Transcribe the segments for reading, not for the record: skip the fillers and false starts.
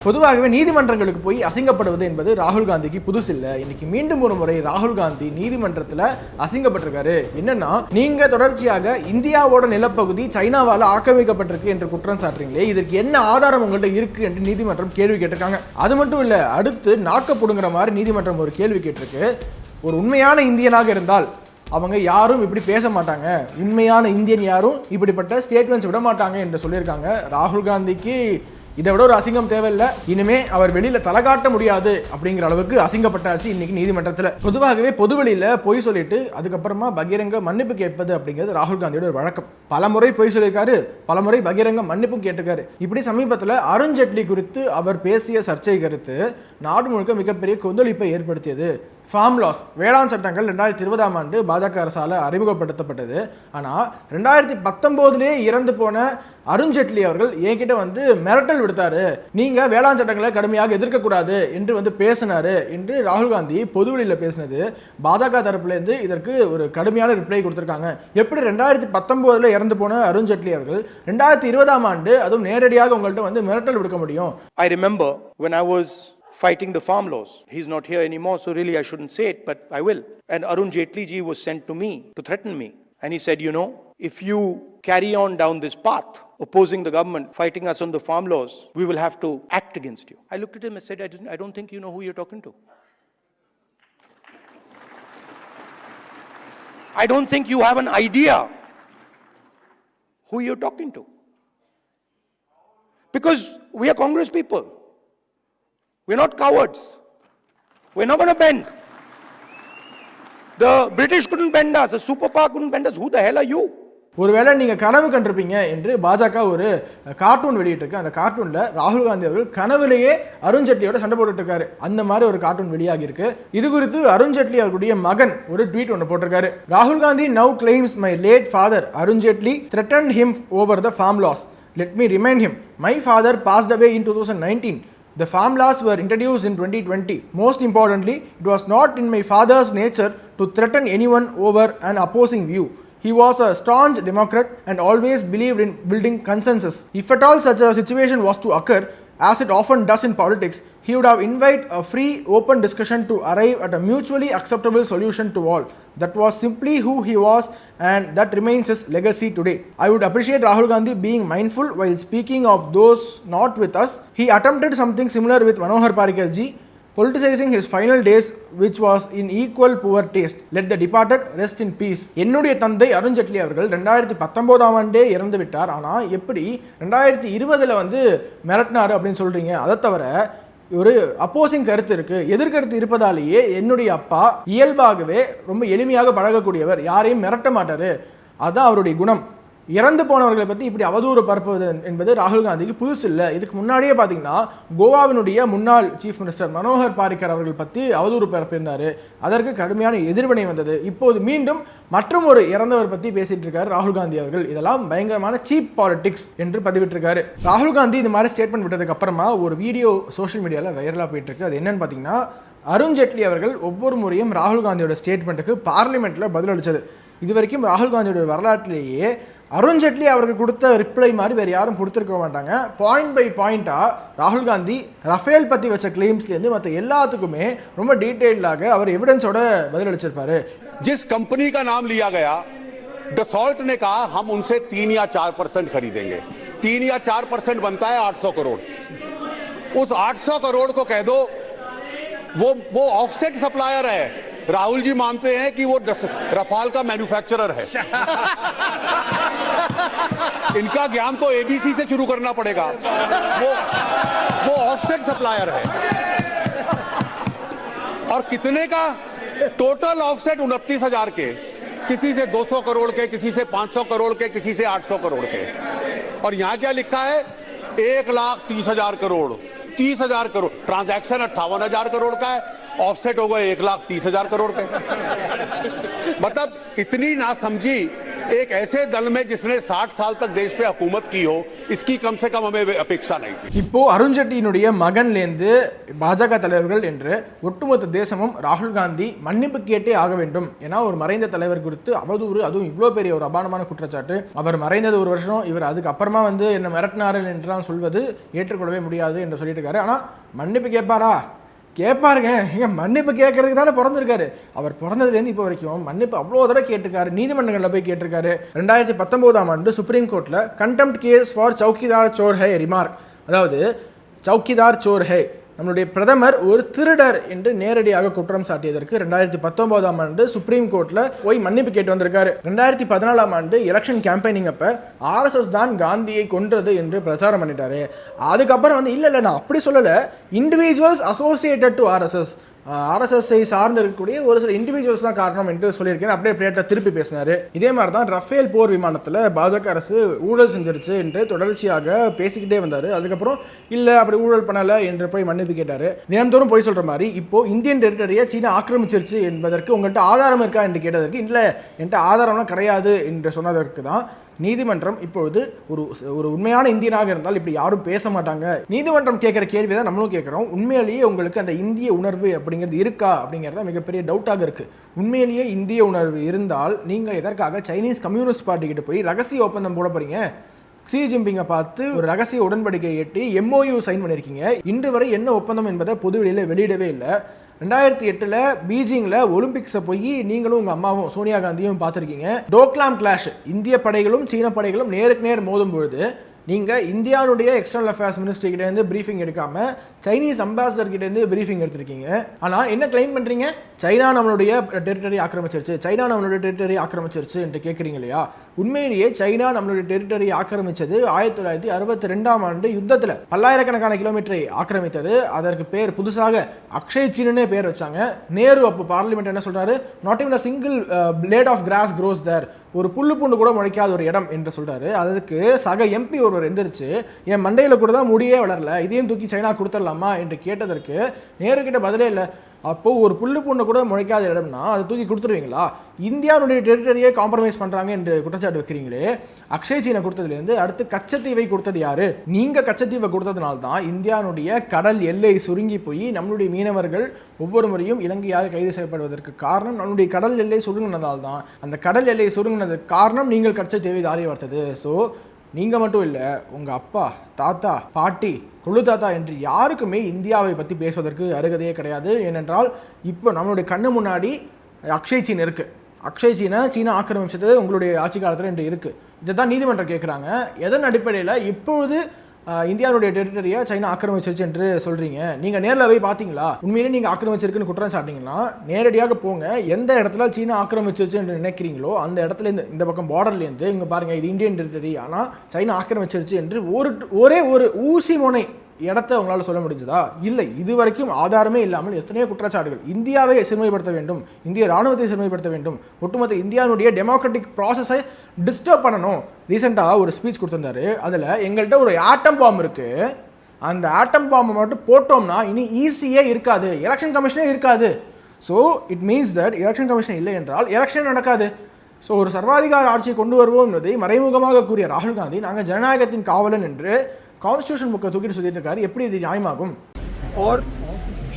பொதுவாகவே நீதிமன்றங்களுக்கு போய் அசிங்கப்படுவது என்பது ராகுல் காந்திக்கு புதுசு இல்ல. இன்னைக்கு மீண்டும் ஒரு முறை ராகுல் காந்தி நீதிமன்றத்தில் அசிங்கப்பட்டிருக்காரு. என்னன்னா, நீங்க தொடர்ச்சியாக இந்தியாவோட நிலப்பகுதி சைனாவால ஆக்கிரமிக்கப்பட்டிருக்கு என்று குற்றம் சாட்டுறீங்களே, இதற்கு என்ன ஆதாரம் உங்கள்கிட்ட இருக்கு என்று நீதிமன்றம் கேள்வி கேட்டிருக்காங்க. அது மட்டும் இல்ல, அடுத்து நாக்க புடுங்குற மாதிரி நீதிமன்றம் ஒரு கேள்வி கேட்டிருக்கு. ஒரு உண்மையான இந்தியனாக இருந்தால் அவங்க யாரும் இப்படி பேச மாட்டாங்க, உண்மையான இந்தியன் யாரும் இப்படிப்பட்ட ஸ்டேட்மெண்ட்ஸ் விட மாட்டாங்க என்று சொல்லியிருக்காங்க. ராகுல் காந்திக்கு இதை விட ஒரு அசிங்கம் தேவையில்லை. இனிமே அவர் வெளியில தலை காட்ட முடியாது அப்படிங்கிற அளவுக்கு அசிங்கப்பட்டாச்சு இன்னைக்கு நீதிமன்றத்தில். பொதுவாகவே பொதுவெளியில பொய் சொல்லிட்டு அதுக்கப்புறமா பகிரங்க மன்னிப்பு கேட்பது அப்படிங்கிறது ராகுல் காந்தியோட ஒரு வழக்கம். பலமுறை பொய் சொல்லியிருக்காரு, பலமுறை பகிரங்க மன்னிப்பும் கேட்டிருக்காரு. இப்படி சமீபத்தில் அருண் ஜேட்லி குறித்து அவர் பேசிய சர்ச்சை கருத்து நாடு முழுக்க மிகப்பெரிய கொந்தளிப்பை ஏற்படுத்தியது. ஃபார்ம் லாஸ், வேளாண் சட்டங்கள் 2020ஆம் ஆண்டு பாஜக அரசால் அறிமுகப்படுத்தப்பட்டது. ஆனால் 2019 இறந்து போன அருண் ஜேட்லி அவர்கள் என்கிட்ட வந்து மிரட்டல் விடுத்தாரு, நீங்க வேளாண் சட்டங்களை கடுமையாக எதிர்க்கக்கூடாது என்று பேசினாரு என்று ராகுல் காந்தி பொதுவெளியில் பேசினது. பாஜக தரப்புலேருந்து இதற்கு ஒரு கடுமையான ரிப்ளை கொடுத்திருக்காங்க. எப்படி 2019 இறந்து போன அருண் ஜேட்லி அவர்கள் 2020ஆம் ஆண்டு அதுவும் நேரடியாக உங்கள்கிட்ட வந்து மிரட்டல் விடுக்க முடியும்? I remember when I was fighting the farm laws. He's not here anymore, so really I shouldn't say it, but I will. And Arun Jaitley ji was sent to me to threaten me. And he said, you know, if you carry on down this path, opposing the government, fighting us on the farm laws, we will have to act against you. I looked at him and said, I don't think you know who you're talking to. I don't think you have an idea who you're talking to. Because we are Congress people. We're not cowards. We're not going to bend. The British couldn't bend us. The superpower couldn't bend us. Who the hell are you? ஒருவேளை நீங்க கனவு கண்டிருப்பீங்க என்று பாஜக ஒரு cartoon வெளியிட்டிருக்கு. அந்த கார்ட்டூன்ல ராகுல் காந்தி அவர்கள் கனவுலேயே அருண் ஜேட்லியோட சண்டை போட்டுட்டு இருக்காரு. அந்த மாதிரி ஒரு கார்ட்டூன் வெளியாகி இருக்கு. இது குறித்து அருண் ஜேட்லி அவர்களுடைய மகன் ஒரு ட்வீட் ஒன்று போட்டிருக்காரு. ராகுல் Gandhi now claims my late father Arun Jaitley threatened him over the farm laws. Let me remind him, my father passed away in 2019. The farm laws were introduced in 2020. Most importantly, it was not in my father's nature to threaten anyone over an opposing view. He was a staunch Democrat and always believed in building consensus. If at all such a situation was to occur, as it often does in politics, he would have invited a free, open discussion to arrive at a mutually acceptable solution to all. That was simply who he was, and that remains his legacy today. I would appreciate Rahul Gandhi being mindful while speaking of those not with us. He attempted something similar with Manohar Parrikar ji, politicizing his final days, which was in equal poor taste. Let the departed rest in peace. என்னுடைய தந்தை அருண் ஜேட்லி அவர்கள் 2019ஆம் ஆண்டே இறந்து விட்டார். ஆனால் எப்படி 2020 வந்து மிரட்டினாரு அப்படின்னு சொல்றீங்க? அதை தவிர ஒரு அப்போசிங் கருத்து இருக்கு, எதிர்கருத்து இருப்பதாலேயே என்னுடைய அப்பா இயல்பாகவே ரொம்ப எளிமையாக பழகக்கூடியவர், யாரையும் மிரட்ட மாட்டாரு, அதுதான் அவருடைய குணம். இறந்து போனவர்களை பற்றி இப்படி அவதூறு பரப்புவது என்பது ராகுல் காந்திக்கு புதுசு இல்லை. இதுக்கு முன்னாடியே பார்த்தீங்கன்னா கோவாவினுடைய முன்னாள் சீஃப் மினிஸ்டர் மனோகர் பாரிக்கர் அவர்கள் பற்றி அவதூறு பரப்பியிருந்தார். அதற்கு கடுமையான எதிர்வினை வந்தது. இப்போது மீண்டும் மற்றும் ஒரு இறந்தவர் பற்றி பேசிட்டு இருக்காரு ராகுல் காந்தி அவர்கள். இதெல்லாம் பயங்கரமான சீப் பாலிடிக்ஸ் என்று பதிவிட்டிருக்காரு. ராகுல் காந்தி இந்த மாதிரி ஸ்டேட்மெண்ட் விட்டதுக்கு அப்புறமா ஒரு வீடியோ சோஷியல் மீடியாவில் வைரலாக போயிட்டு இருக்கு. அது என்னன்னு பார்த்தீங்கன்னா, அருண் ஜேட்லி அவர்கள் ஒவ்வொரு முறையும் ராகுல் காந்தியோட ஸ்டேட்மெண்ட்டுக்கு பார்லிமெண்ட்டில் பதிலளித்தது. இது வரைக்கும் ராகுல் காந்தியோட வரலாற்றிலேயே அருண் ஜேட்லி அவர்கள் கொடுத்த ரிப்ளை மாதிரி வேறு யாரும் கொடுத்துருக்க மாட்டாங்க. பாயிண்ட் பை பாயிண்டாக ராகுல் காந்தி ரஃபேல் பற்றி வச்ச கிளைம்ஸ்லேருந்து மற்ற எல்லாத்துக்குமே ரொம்ப டீட்டெயில்டாக அவர் எவிடன்ஸோட பதிலளிச்சிருப்பாரு. जिस कंपनी का नाम लिया गया, डसॉल्ट ने कहा हम उनसे 3 या 4% खरीदेंगे. 3 या 4% बनता है 800 करोड़. उस 800 करोड़ को कह दो वो ऑफसेट सप्लायर है. राहुल जी मानते हैं कि वो रफाल का मैन्युफैक्चरर है. इनका ज्ञान तो एबीसी से शुरू करना पड़ेगा. वो ऑफसेट सप्लायर है. और कितने का टोटल ऑफसेट? 29,000 के, किसी से 200 करोड़ के, किसी से 500 करोड़ के, किसी से 800 करोड़ के. और यहां क्या लिखा है? 1,30,000 करोड़. 30,000 करोड़ ट्रांजैक्शन 58,000 करोड़ का है. ऑफसेट होगा 1,30,000 करोड़ के. मतलब इतनी नासमझी, एक ऐसे दल में जिसने 60 साल तक देश पे हुकूमत की हो, इसकी कम से कम हमें अपेक्षा नहीं थी. இப்போ அருண்ஜெட்லியினுடைய மகன்லேருந்து பாஜக தலைவர்கள் என்று ஒட்டுமொத்த தேசமும் ராகுல் காந்தி மன்னிப்பு கேட்டே ஆக வேண்டும். ஏன்னா ஒரு மறைந்த தலைவர் குறித்து அவதூறு, அதுவும் இவ்வளோ பெரிய ஒரு அபானமான குற்றச்சாட்டு. அவர் மறைந்தது ஒரு வருஷம், இவர் அதுக்கு அப்புறமா வந்து என்ன மிரட்டினார்கள் என்றெல்லாம் சொல்வது ஏற்றுக்கொள்ளவே முடியாது என்று சொல்லிட்டு இருக்காரு. ஆனால் மன்னிப்பு கேட்பாரா? கேட்பாருங்க. ஏங்க மன்னிப்பு கேட்கறதுக்கு தானே பிறந்திருக்காரு. அவர் பிறந்ததுலேருந்து இப்போ வரைக்கும் மன்னிப்பு அவ்வளோ தடவை கேட்டிருக்காரு, நீதிமன்றங்களில் போய் கேட்டிருக்காரு. 2019ஆம் ஆண்டு சுப்ரீம் கோர்ட்டில் contempt case for chowkidar chor ஹை ரிமார்க், அதாவது சௌக்கிதார் சோர் ஹை, நம்மளுடைய பிரதமர் ஒரு திருடர் என்று நேரடியாக குற்றம் சாட்டியதற்கு 2019ஆம் ஆண்டு சுப்ரீம் கோர்ட்ல போய் மன்னிப்பு கேட்டு வந்திருக்காரு. 2014ஆம் ஆண்டு எலெக்ஷன் கேம்பெயினிங் அப்ப ஆர்எஸ்எஸ் தான் காந்தியை கொன்றது என்று பிரச்சாரம் பண்ணிட்டாரு. அதுக்கப்புறம் வந்து இல்ல நான் அப்படி சொல்லல, இண்டிவிஜுவல்ஸ் அசோசியேட்டட் டு ஆர்எஸ்எஸ், ஆர்எஸ்எஸ்ஐ சார்ந்து இருக்கக்கூடிய ஒரு சில இண்டிவிஜுவல்ஸ் தான் காரணம் என்று சொல்லியிருக்கேன். அப்படியே பிளேட்டை திருப்பி பேசினாரு. இதே மாதிரி தான் ரஃபேல் போர் விமானத்தில் பாஜக அரசு ஊழல் செஞ்சிருச்சு என்று தொடர்ச்சியாக பேசிக்கிட்டே வந்தார். அதுக்கப்புறம் இல்லை அப்படி ஊழல் பண்ணலை என்று போய் மன்னிப்பு கேட்டார். தினந்தோறும் போய் சொல்கிற மாதிரி இப்போ இந்தியன் டெரிட்டரியை சீனா ஆக்கிரமிச்சிருச்சு என்பதற்கு உங்கள்கிட்ட ஆதாரம் இருக்கா என்று கேட்டதற்கு இல்லை என்கிட்ட ஆதாரம்லாம் கிடையாது என்று சொன்னதற்கு தான் நீதிமன்றம் இப்பொழுது ஒரு உண்மையான இந்தியனாக இருந்தால் இப்படி யாரும் பேச மாட்டாங்க. நீதிமன்றம் கேட்குற கேள்வி தான் நம்மளும் கேட்குறோம். உண்மையிலேயே உங்களுக்கு அந்த இந்திய உணர்வு அப்படிங்கிறது இருக்கா அப்படிங்கிறது மிகப்பெரிய டவுட்டாக இருக்கு. உண்மையிலேயே இந்திய உணர்வு இருந்தால் நீங்கள் எதற்காக சைனீஸ் கம்யூனிஸ்ட் பார்ட்டி கிட்ட போய் ரகசிய ஒப்பந்தம் போட போறீங்க? ஷி ஜின்பிங்கை பார்த்து ஒரு ரகசிய உடன்படிக்கை எட்டி MOU சைன் பண்ணியிருக்கீங்க. இன்று வரை என்ன ஒப்பந்தம் என்பதை பொதுவெளியில் வெளியிடவே இல்லை. 2008 பீஜிங்கில் ஒலிம்பிக்ஸை போய் நீங்களும் உங்கள் அம்மாவும் சோனியா காந்தியும் பார்த்துருக்கீங்க. டோக்லாம் கிளாஷ், இந்திய படைகளும் சீன படைகளும் நேருக்கு நேர் மோதும் பொழுது நீங்கள் இந்தியாவுடைய எக்ஸ்டர்னல் அஃபேர்ஸ் மினிஸ்ட்ரி கிட்டேருந்து ப்ரீஃபிங் எடுக்காம சைனீஸ் அம்பாசிடர் கிட்டேருந்து ப்ரீஃபிங் எடுத்திருக்கீங்க. ஆனால் என்ன கிளைம் பண்ணுறீங்க? சைனா நம்மளுடைய டெரிட்டரி ஆக்கிரமிச்சிருச்சு, சைனா நம்மளுடைய டெரிட்டரி ஆக்கிரமிச்சிருச்சு என்று கேட்குறீங்க இல்லையா? உண்மையிலேயே சைனா நம்மளுடைய டெரிட்டரி ஆக்கிரமிச்சது 1962ஆம் ஆண்டு யுத்தத்தில் பல்லாயிரக்கணக்கான கிலோமீட்டரை ஆக்கிரமித்தது. அதற்கு பேர் புதுசாக அக்ஷய் சீனே பேர் வச்சாங்க. நேரு அப்போ பார்லிமெண்ட் என்ன சொல்றாரு? Not even a single blade of grass grows there, ஒரு புல்லு பூண்டு கூட முளைக்காத ஒரு இடம் என்று சொல்றாரு. அதுக்கு சக MP ஒருவர் எந்திரிச்சு என் மண்டையில கூட தான் முடியே வளரல, இதையும் தூக்கி சைனா கொடுத்துடலாமா என்று கேட்டதற்கு நேரு கிட்ட பதிலே இல்லை. அப்போ ஒரு புல்லு பூண்டு கூட முளைக்காத இடம்னா அதை தூக்கி கொடுத்துருவீங்களா? இந்தியாவுடைய டெரிட்டரியை காம்ப்ரமைஸ் பண்றாங்க என்று குற்றச்சாட்டு வைக்கிறீங்களே. அக்ஷய் சீனை கொடுத்ததுலேருந்து அடுத்து கச்சத்தீவை கொடுத்தது யாரு? நீங்க கச்சத்தீவை கொடுத்ததுனால தான் இந்தியாவுடைய கடல் எல்லை சுருங்கி போய் நம்மளுடைய மீனவர்கள் ஒவ்வொரு முறையும் இலங்கையாக கைது செய்யப்படுவதற்கு காரணம் நம்மளுடைய கடல் எல்லை சுருங்கினதால் தான். அந்த கடல் எல்லை சுருங்கினதுக்கு காரணம் நீங்கள் கச்சத்தீவை தாரி வர்த்தது. ஸோ நீங்கள் மட்டும் இல்லை, உங்கள் அப்பா, தாத்தா, பாட்டி, கொள்ளு தாத்தா என்று யாருக்குமே இந்தியாவை பற்றி பேசுவதற்கு அருகதையே கிடையாது. ஏனென்றால் இப்போ நம்மளுடைய கண்ணு முன்னாடி அக்ஷய் சீன் இருக்குது. அக்ஷய் சீனா ஆக்கிரமிச்சது உங்களுடைய ஆட்சி காலத்தில் என்று இருக்குது. இதை தான் நீதிமன்றம் கேட்குறாங்க. எதன் அடிப்படையில் இப்பொழுது இந்தியாவுடைய டெரிட்டரியை சைனா ஆக்கிரமிச்சிருச்சு என்று சொல்றீங்க? நீங்க நேரில் போய் பார்த்தீங்களா? உண்மையிலே நீங்க ஆக்கிரமிச்சிருக்குன்னு குற்றம் சாட்டிங்கன்னா நேரடியாக போங்க. எந்த இடத்துல சீனா ஆக்கிரமிச்சிருச்சு என்று நினைக்கிறீங்களோ அந்த இடத்துல இந்த பக்கம் பார்டர்லேருந்து இங்க பாருங்க, இது இந்தியன் டெரிட்டரி, ஆனால் சைனா ஆக்கிரமிச்சிருச்சு என்று ஒரே ஒரு ஊசி முனை இடத்தை உங்களால் சொல்ல முடிஞ்சதா? இல்லை. இது வரைக்கும் ஆதாரமே இல்லாமல் எத்தனையோ குற்றச்சாட்டுகள். இந்தியாவை சிறுமைப்படுத்த வேண்டும், இந்திய ராணுவத்தை சிறுமைப்படுத்த வேண்டும், ஒட்டுமொத்த இந்தியாவுடைய டெமோக்ராட்டிக் ப்ராசஸை டிஸ்டர்ப் பண்ணணும். ரீசெண்டாக ஒரு ஸ்பீச் கொடுத்திருந்தாரு. அதில் எங்கள்கிட்ட ஒரு ஆட்டம் பாம் இருக்கு, அந்த ஆட்டம் பாம்பை மட்டும் போட்டோம்னா இனி ஈஸியே இருக்காது, எலெக்ஷன் கமிஷனே இருக்காது. So it means that election commission இல்லை என்றால் எலெக்ஷன் நடக்காது. ஸோ ஒரு சர்வாதிகார ஆட்சியை கொண்டு வருவோம் என்பதை மறைமுகமாக கூறிய ராகுல் காந்தி நாங்கள் ஜனநாயகத்தின் காவலன் என்று கான்ஸ்டிடியூஷன் புக்கை தூக்கிட்டு சொல்லிட்டு இருக்காரு. எப்படி இது நியாயமாகும்? और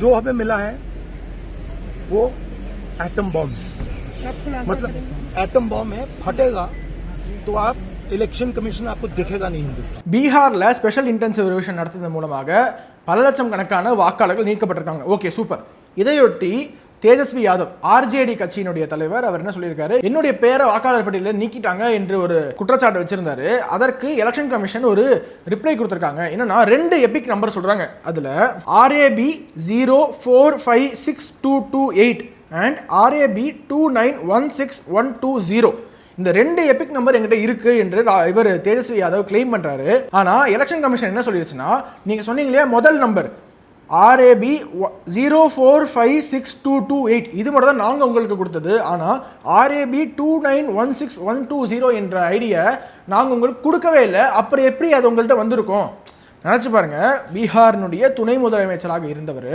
जो हमें मिला है वो एटम बॉम्ब है, मतलब एटम बॉम्ब है, फटेगा तो आप इलेक्शन कमीशन आपको दिखेगा नहीं हिंदुस्तान. பீகார்ல ஸ்பெஷல் இன்டென்சிவ் ரிவிஷன் நடத்துவதன் மூலமாக பல லட்சம் கணக்கான வாக்காளர்கள் நீக்கப்பட்டிருக்காங்க. Okay, super. இதையொட்டி தேஜஸ்வி யாதவ் RJD கட்சியினுடைய தலைவர் அவர் என்ன சொல்லியிருக்காரு? என்னுடைய பேரை வாக்காளர் பட்டியலில் நீக்கிட்டாங்க என்று ஒரு குற்றச்சாட்டு வச்சிருந்தாரு. அதற்கு எலெக்ஷன் கமிஷன் ஒரு ரிப்ளை கொடுத்திருக்காங்க. என்னன்னா 2 எபிக் நம்பர் சொல்றாங்க. அதுல RAB 0456228 அண்ட் RAB 2916120 இந்த 2 எபிக் நம்பர் எங்கிட்ட இருக்கு என்று இவர் தேஜஸ்வி யாதவ் கிளைம் பண்றாரு. ஆனா எலெக்ஷன் கமிஷன் என்ன சொல்லிருச்சுன்னா, நீங்க சொன்னீங்களே முதல் நம்பர் RAB 0456228 இது மட்டும் தான் நாங்கள் உங்களுக்கு கொடுத்தது. ஆனால் RAB 2916120 என்ற ஐடியா நாங்கள் உங்களுக்கு கொடுக்கவே இல்லை. அப்புறம் எப்படி அது உங்கள்கிட்ட வந்திருக்கோம்? நினச்சி பாருங்க, பீகாரினுடைய துணை முதலமைச்சராக இருந்தவர்,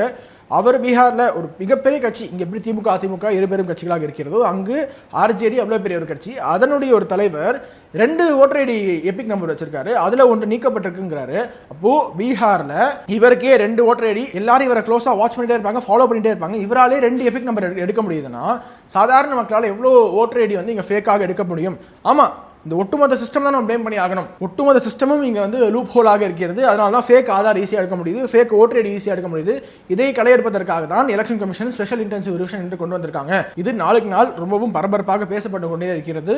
அவர் பீகாரில் ஒரு மிகப்பெரிய கட்சி, இங்கே எப்படி திமுக அதிமுக இரு பெரும் கட்சிகளாக இருக்கிறதோ அங்கு ஆர்ஜேடி அவ்வளோ பெரிய ஒரு கட்சி, அதனுடைய ஒரு தலைவர் 2 ஓட்டர் ஐடி எபிக் நம்பர் வச்சிருக்காரு, அதில் ஒன்று நீக்கப்பட்டிருக்குங்கிறாரு. அப்போது பீகாரில் இவருக்கே 2 ஓட்டர் ஐடி, எல்லாரும் இவரை க்ளோஸாக வாட்ச் பண்ணிட்டே இருப்பாங்க, ஃபாலோ பண்ணிட்டே இருப்பாங்க, இவராலே 2 எபிக் நம்பர் எடுக்க முடியுதுன்னா சாதாரண மக்களால் எவ்வளோ ஓட்டர் ஐடி வந்து இங்கே ஃபேக்காக எடுக்க முடியும்? ஆமாம், இந்த ஒட்டுமொத்த சிஸ்டம் தான் நம்ம ப்ளேம் பண்ணி ஆகணும். ஒட்டுமொத்த சிஸ்டமும் இங்கே வந்து லூப் ஹோலாக இருக்கிறது. அதனால தான் ஃபேக் ஆதார் ஈஸியாக எடுக்க முடியுது, ஃபேக் ஓட்டர் ஐடி ஈஸியாக எடுக்க முடியுது. இதை களையெடுப்பதற்காக தான் election commission special intensive revision என்று கொண்டு வந்திருக்காங்க. இது நாளுக்கு நாள் ரொம்பவும் பரபரப்பாக பேசப்பட்டு கொண்டே இருக்கிறது.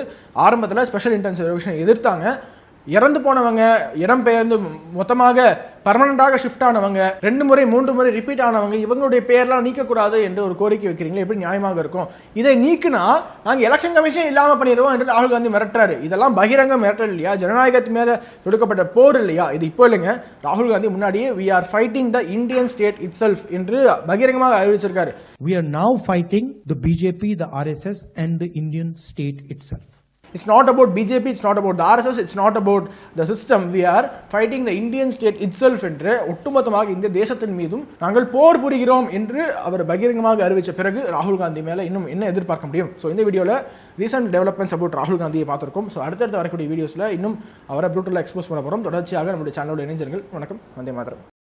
ஆரம்பத்தில் ஸ்பெஷல் இன்டென்சிவ் ரிவிஷன் எதிர்த்தாங்க. இறந்து போனவங்க, இடம் பெயர்ந்து மொத்தமாக பர்மனண்டாக ஷிஃப்ட் ஆனவங்க, 2 முறை 3 முறை ரிப்பீட் ஆனவங்க, இவங்களுடைய பேர்லாம் நீக்கக்கூடாது என்று ஒரு கோரிக்கை வைக்கிறீங்களா? எப்படி நியாயமாக இருக்கும்? இதை நீக்கினா நாங்கள் எலெக்ஷன் கமிஷன் இல்லாமல் பண்ணிடுவோம் என்று ராகுல் காந்தி மிரட்டுறாரு. இதெல்லாம் பகிரங்க மிரட்டல் இல்லையா? ஜனநாயகத்து மேலே தொடுக்கப்பட்ட போர் இல்லையா? இது இப்போ இல்லைங்க, ராகுல் காந்தி முன்னாடியே we are fighting the Indian state itself என்று பகிரங்கமாக அறிவிச்சிருக்காரு. We are now fighting the BJP, the RSS and the Indian state itself. It's not about BJP, it's not about the RSS, it's not about the system. We are fighting the Indian state itself என்று ஒட்டுமொத்தமாக இந்த தேசத்தின் மீதும் நாங்கள் போர் புரிகிறோம் என்று அவர் பகிரங்கமாக அறிவித்த பிறகு ராகுல் காந்தி மேலே இன்னும் என்ன எதிர்பார்க்க முடியும்? ஸோ இந்த வீடியோவில் ரீசெண்ட் டெவலப்மெண்ட்ஸ் அபவுட் ராகுல் காந்தியை பார்த்துருக்கோம். ஸோ அடுத்தடுத்து வரக்கூடிய வீடியோஸில் இன்னும் அவரை ப்ரூட்டலாக எக்ஸ்போஸ் பண்ண போகிறோம். தொடர்ச்சியாக நம்முடைய சேனலோட இணைஞ்சிருங்கள். வணக்கம், வந்தே மாதரம்.